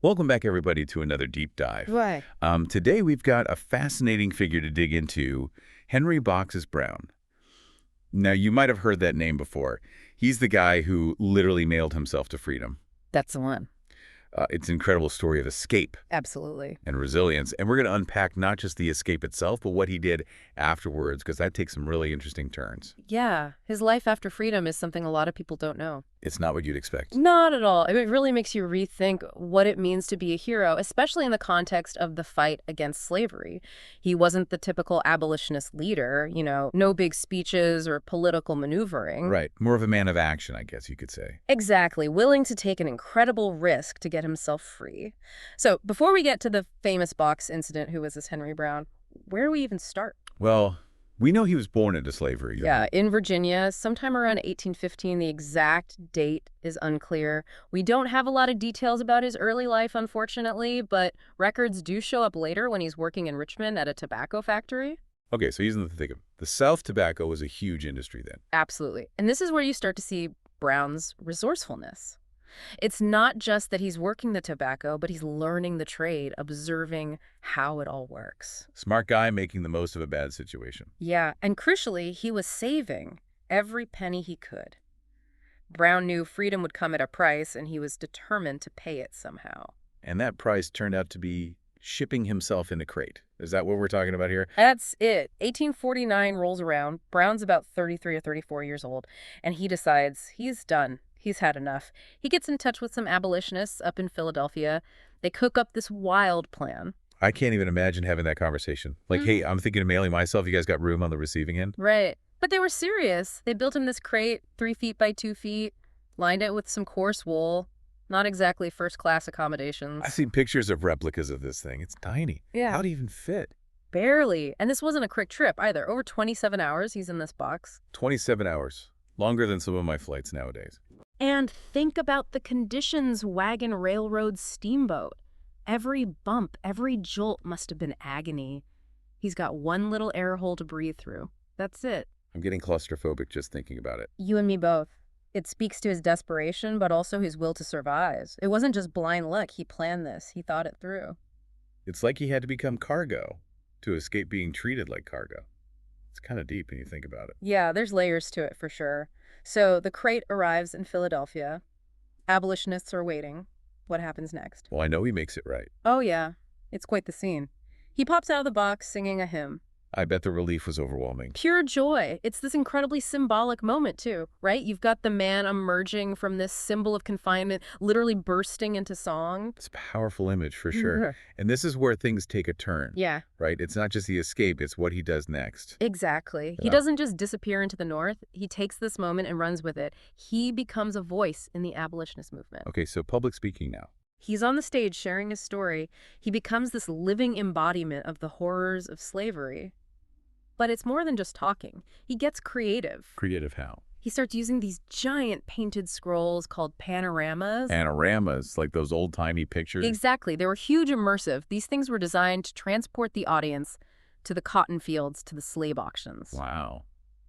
Welcome back, everybody, to another deep dive. Right. Today, we've got a fascinating figure to dig into, Henry Boxes Brown. Now, you might have heard that name before. He's the guy who literally nailed himself to freedom. That's the one. It's an incredible story of escape Absolutely. and resilience, and we're going to unpack not just the escape itself, but what he did afterwards, because that takes some really interesting turns. Yeah. His life after freedom is something a lot of people don't know. It's not what you'd expect. Not at all. It really makes you rethink what it means to be a hero, especially in the context of the fight against slavery. He wasn't the typical abolitionist leader, no big speeches or political maneuvering. Right. More of a man of action, I guess you could say. Exactly. Willing to take an incredible risk to get himself free. So before we get to the famous box incident, who was this Henry Brown, where do we even start? Well, we know he was born into slavery. Yeah, in Virginia, sometime around 1815. The exact date is unclear. We don't have a lot of details about his early life, unfortunately, but records do show up later when he's working in Richmond at a tobacco factory. Okay, so he's in the thick of it. The South tobacco was a huge industry then. Absolutely. And this is where you start to see Brown's resourcefulness. It's not just that he's working the tobacco, but he's learning the trade, observing how it all works. Smart guy making the most of a bad situation. Yeah, and crucially, he was saving every penny he could. Brown knew freedom would come at a price, and he was determined to pay it somehow. And that price turned out to be shipping himself in a crate. Is that what we're talking about here? That's it. 1849 rolls around. Brown's about 33 or 34 years old, and he decides he's done. He's had enough. He gets in touch with some abolitionists up in Philadelphia. They cook up this wild plan. I can't even imagine having that conversation. Like, hey, I'm thinking of mailing myself. You guys got room on the receiving end? Right. But they were serious. They built him this crate, 3 feet by 2 feet, lined it with some coarse wool. Not exactly first-class accommodations. I've seen pictures of replicas of this thing. It's tiny. Yeah. How'd it even fit? Barely. And this wasn't a quick trip either. Over 27 hours he's in this box. 27 hours. Longer than some of my flights nowadays. And think about the conditions: wagon, railroad, steamboat. Every bump, every jolt must have been agony. He's got one little air hole to breathe through. That's it. I'm getting claustrophobic just thinking about it. You and me both. It speaks to his desperation, but also his will to survive. It wasn't just blind luck. He planned this. He thought it through. It's like he had to become cargo to escape being treated like cargo. It's kind of deep when you think about it. Yeah, there's layers to it for sure. So the crate arrives in Philadelphia. Abolitionists are waiting. What happens next? Well, I know he makes it right. Oh, yeah. It's quite the scene. He pops out of the box singing a hymn. I bet the relief was overwhelming. Pure joy. It's this incredibly symbolic moment, too, right? You've got the man emerging from this symbol of confinement, literally bursting into song. It's a powerful image for sure. And this is where things take a turn. Yeah. Right? It's not just the escape, it's what he does next. Exactly. He Yeah. doesn't just disappear into the North. He takes this moment and runs with it. He becomes a voice in the abolitionist movement. Okay, so public speaking now. He's on the stage sharing his story. He becomes this living embodiment of the horrors of slavery. But it's more than just talking. He gets creative. Creative how? He starts using these giant painted scrolls called panoramas. Panoramas, like those old-timey pictures. Exactly. They were huge, immersive. These things were designed to transport the audience to the cotton fields, to the slave auctions. Wow.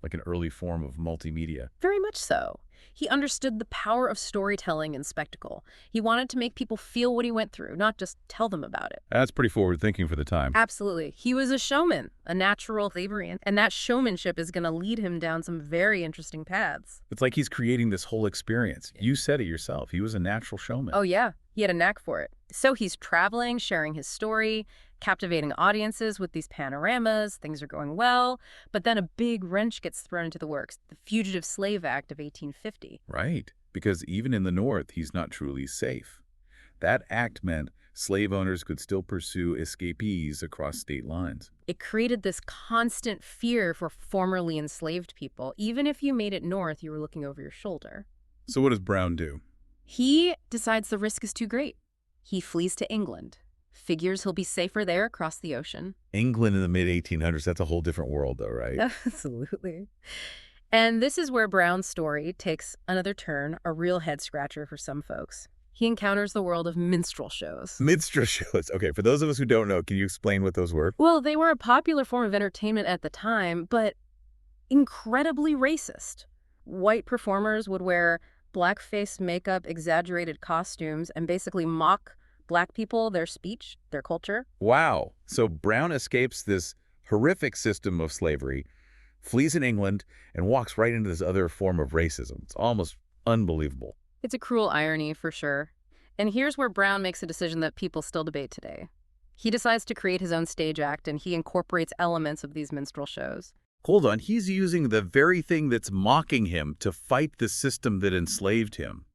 Like an early form of multimedia. Very much so. He understood the power of storytelling and spectacle. He wanted to make people feel what he went through, not just tell them about it. That's pretty forward thinking for the time. Absolutely. He was a showman, a natural slavery, and that showmanship is going to lead him down some very interesting paths. It's like he's creating this whole experience. You said it yourself. He was a natural showman. Oh, yeah. He had a knack for it. So he's traveling, sharing his story, captivating audiences with these panoramas. Things are going well. But then a big wrench gets thrown into the works, the Fugitive Slave Act of 1850. Right. Because even in the North, he's not truly safe. That act meant slave owners could still pursue escapees across state lines. It created this constant fear for formerly enslaved people. Even if you made it north, you were looking over your shoulder. So what does Brown do? He decides the risk is too great. He flees to England. Figures he'll be safer there across the ocean. England in the mid-1800s, that's a whole different world though, right? Absolutely. And this is where Brown's story takes another turn, a real head-scratcher for some folks. He encounters the world of minstrel shows. Minstrel shows. Okay, for those of us who don't know, can you explain what those were? Well, they were a popular form of entertainment at the time, but incredibly racist. White performers would wear blackface makeup, exaggerated costumes, and basically mock Black people, their speech, their culture. Wow. So Brown escapes this horrific system of slavery, flees in England, and walks right into this other form of racism. It's almost unbelievable. It's a cruel irony, for sure. And here's where Brown makes a decision that people still debate today. He decides to create his own stage act, and he incorporates elements of these minstrel shows. Hold on, he's using the very thing that's mocking him to fight the system that enslaved him.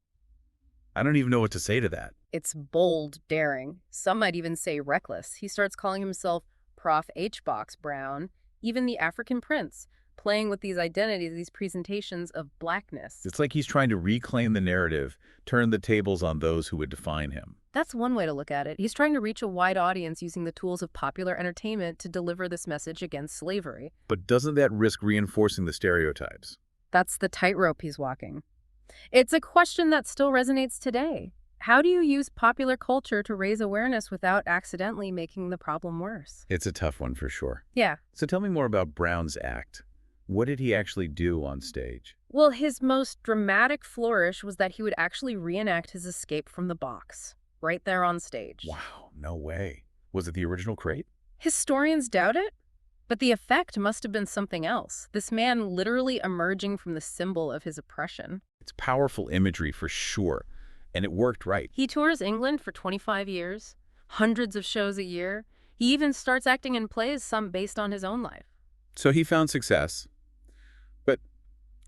I don't even know what to say to that. It's bold, daring. Some might even say reckless. He starts calling himself Prof. H. Box Brown, even the African Prince, playing with these identities, these presentations of blackness. It's like he's trying to reclaim the narrative, turn the tables on those who would define him. That's one way to look at it. He's trying to reach a wide audience using the tools of popular entertainment to deliver this message against slavery. But doesn't that risk reinforcing the stereotypes? That's the tightrope he's walking. It's a question that still resonates today. How do you use popular culture to raise awareness without accidentally making the problem worse? It's a tough one for sure. Yeah. So tell me more about Brown's act. What did he actually do on stage? Well, his most dramatic flourish was that he would actually reenact his escape from the box, right there on stage. Wow, no way. Was it the original crate? Historians doubt it, but the effect must have been something else. This man literally emerging from the symbol of his oppression. It's powerful imagery for sure, and it worked right. He tours England for 25 years, hundreds of shows a year. He even starts acting in plays, some based on his own life. So he found success. But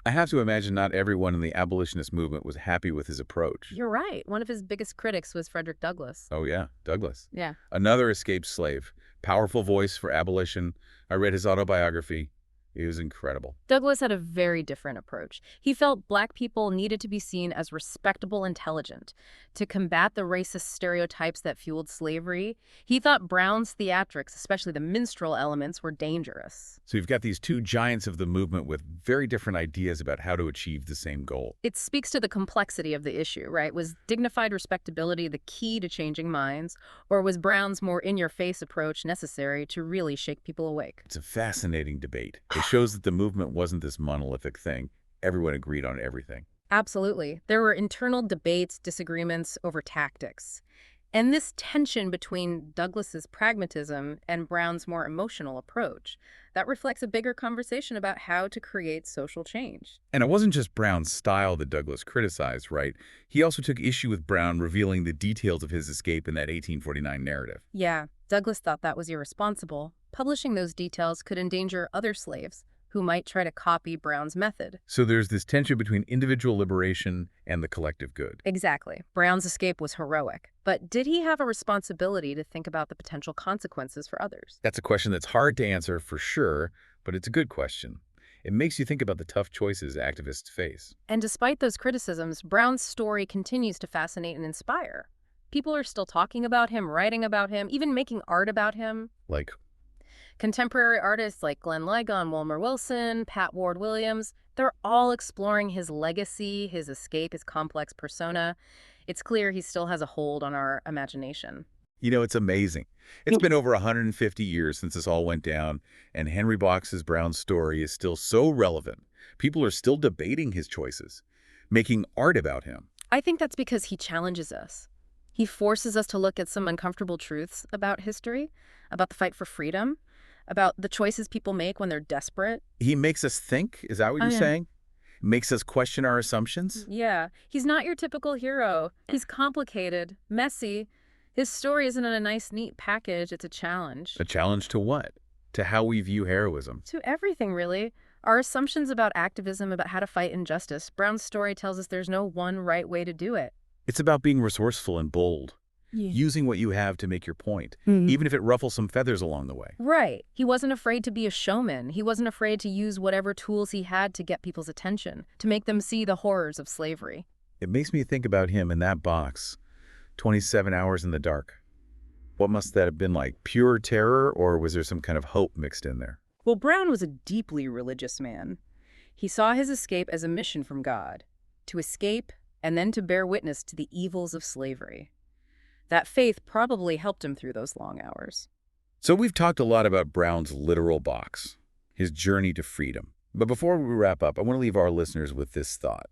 I have to imagine not everyone in the abolitionist movement was happy with his approach. You're right. One of his biggest critics was Frederick Douglass. Oh yeah, Douglass. Yeah. Another escaped slave. Powerful voice for abolition. I read his autobiography. It was incredible. Douglass had a very different approach. He felt black people needed to be seen as respectable, intelligent. To combat the racist stereotypes that fueled slavery, he thought Brown's theatrics, especially the minstrel elements, were dangerous. So you've got these two giants of the movement with very different ideas about how to achieve the same goal. It speaks to the complexity of the issue, right? Was dignified respectability the key to changing minds, or was Brown's more in-your-face approach necessary to really shake people awake? It's a fascinating debate. It shows that the movement wasn't this monolithic thing. Everyone agreed on everything. Absolutely. There were internal debates, disagreements over tactics. And this tension between Douglass's pragmatism and Brown's more emotional approach, that reflects a bigger conversation about how to create social change. And it wasn't just Brown's style that Douglass criticized, right? He also took issue with Brown revealing the details of his escape in that 1849 narrative. Yeah, Douglass thought that was irresponsible. Publishing those details could endanger other slaves who might try to copy Brown's method. So there's this tension between individual liberation and the collective good. Exactly. Brown's escape was heroic. But did he have a responsibility to think about the potential consequences for others? That's a question that's hard to answer for sure, but it's a good question. It makes you think about the tough choices activists face. And despite those criticisms, Brown's story continues to fascinate and inspire. People are still talking about him, writing about him, even making art about him. Like, Contemporary artists like Glenn Ligon, Wilmer Wilson, Pat Ward-Williams, they're all exploring his legacy, his escape, his complex persona. It's clear he still has a hold on our imagination. you know, it's amazing. It's been over 150 years since this all went down, and Henry Box's Brown's story is still so relevant. People are still debating his choices, making art about him. I think that's because he challenges us. He forces us to look at some uncomfortable truths about history, about the fight for freedom, about the choices people make when they're desperate. He makes us think, is that what Oh, you're yeah. saying? Makes us question our assumptions? Yeah, he's not your typical hero. He's complicated, messy. His story isn't a nice, neat package. It's a challenge. A challenge to what? To how we view heroism. To everything, really. Our assumptions about activism, about how to fight injustice. Brown's story tells us there's no one right way to do it. It's about being resourceful and bold, Yeah. using what you have to make your point, even if it ruffles some feathers along the way. Right. He wasn't afraid to be a showman. He wasn't afraid to use whatever tools he had to get people's attention, to make them see the horrors of slavery. It makes me think about him in that box, 27 hours in the dark. What must that have been like? Pure terror, or was there some kind of hope mixed in there? Well, Brown was a deeply religious man. He saw his escape as a mission from God, to escape and then to bear witness to the evils of slavery. That faith probably helped him through those long hours. So we've talked a lot about Brown's literal box, his journey to freedom. But before we wrap up, I want to leave our listeners with this thought.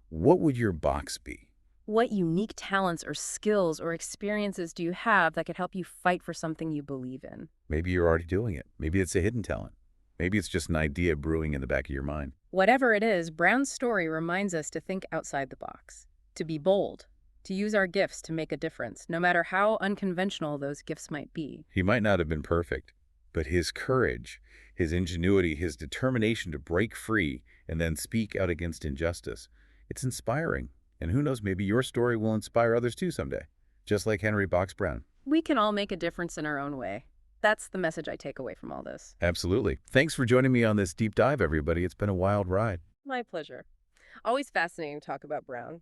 What would your box be? What unique talents or skills or experiences do you have that could help you fight for something you believe in? Maybe you're already doing it. Maybe it's a hidden talent. Maybe it's just an idea brewing in the back of your mind. Whatever it is, Brown's story reminds us to think outside the box, to be bold, to use our gifts to make a difference, no matter how unconventional those gifts might be. He might not have been perfect, but his courage, his ingenuity, his determination to break free and then speak out against injustice, it's inspiring. And who knows, maybe your story will inspire others too someday, just like Henry Box Brown. We can all make a difference in our own way. That's the message I take away from all this. Absolutely. Thanks for joining me on this deep dive, everybody. It's been a wild ride. My pleasure. Always fascinating to talk about Brown.